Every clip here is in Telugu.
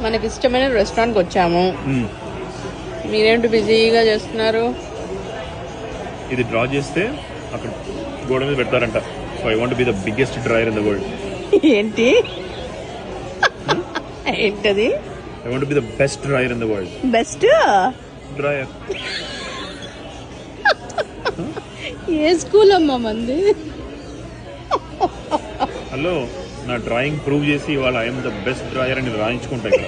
మనకి ఇష్టమైన రెస్టారెంట్కి వచ్చాము. మీరేంటి బిజీగా చేస్తున్నారు? ఇది డ్రా చేస్తే అక్కడ గోడ మీద పెడతారంట. So I want be the biggest drawer in the world. ఏంటి ఏంటది? I want be the best drawer in the world. Best drawer. A school అమ్మా మంది? హలో, నా డ్రాయింగ్ ప్రూవ్ చేసి ఇవాళ ఐఎమ్ ద బెస్ట్ డ్రాయర్ అని రాయించుకుంటా ఇక్కడ.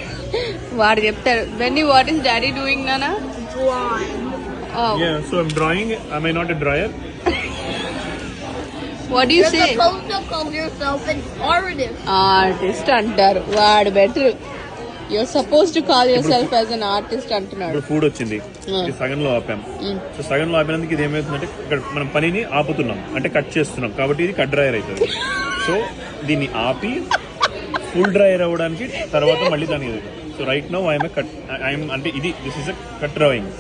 వాడు చెప్తాడు. వెన్నీ, వాట్ ఈస్ డాడీ డూయింగ్ నానా? Yeah, so I'm drawing. Am I not a drawer? What do you say? You're supposed to call yourself an artist. Artist అంటారు. వాడు better. You're suppose to call yourself as an artist అంటున్నాడు. ఇప్పుడు ఫుడ్ వచ్చింది, ఇది సగంలో ఆపాం. సో సగంలో ఆపినందుకు ఇది ఏమవుతుందంటే ఇక్కడ మనం పనిని ఆపుతున్నాం, అంటే కట్ చేస్తున్నాం. కాబట్టి ఇది కట్ డ్రైయర్ అవుతుంది. సో దీన్ని ఆపి ఫుల్ డ్రైయర్ అవ్వడానికి తర్వాత మళ్ళీ దాని. So right now I'm cut. I'm అంటే ఇది this is a cut drawing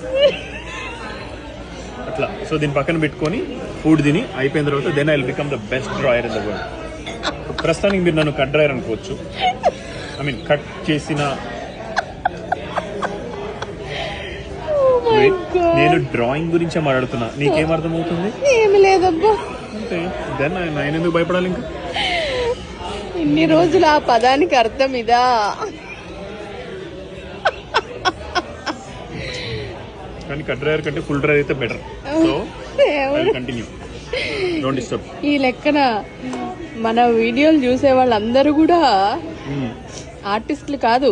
అట్లా. సో దీన్ని పక్కన పెట్టుకొని ఫుడ్ తిని అయిపోయిన తర్వాత then I will become the best drawer in the world. ప్రస్తుతానికి మీరు నన్ను కట్ డ్రాయర్ అనుకోవచ్చు. ఐ మీన్ కట్ చేసిన. నేను డ్రాయింగ్ గురించే మాట్లాడుతున్నా, నీకేం అర్థమవుతుంది? ఏమి లేదబ్బా. అంటే దెన్ ఆయన ఎందుకు భయపడాలి ఇంకా? ఇన్ని రోజులు ఆ పదానికి అర్థం ఇదా? కానీ కట్ డ్రైవర్ కంటే ఫుల్ డ్రైవర్ అయితే better. So continue, don't disturb. ఈ లెక్కన మన వీడియోలు చూసే వాళ్ళందరూ కూడా ఆర్టిస్టులు కాదు,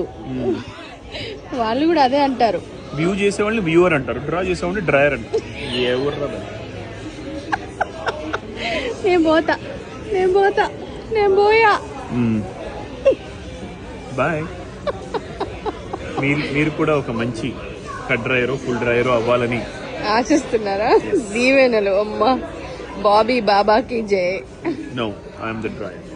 వాళ్ళు కూడా అదే అంటారు. వ్యూ చేసేవాళ్ళని వ్యూవర్ అంటారు, డ్రా చేసేవాళ్ళని డ్రైవర్ అంటారు. ఎవరు నేను పోయా. బాయ్. మీరు కూడా ఒక మంచి కట్ డ్రైవరో ఫుల్ డ్రైవరో అవ్వాలని ఆశిస్తున్నారా? దీవెనలు. అమ్మ బాబీ బాబాకి జై. No, I'm the driver.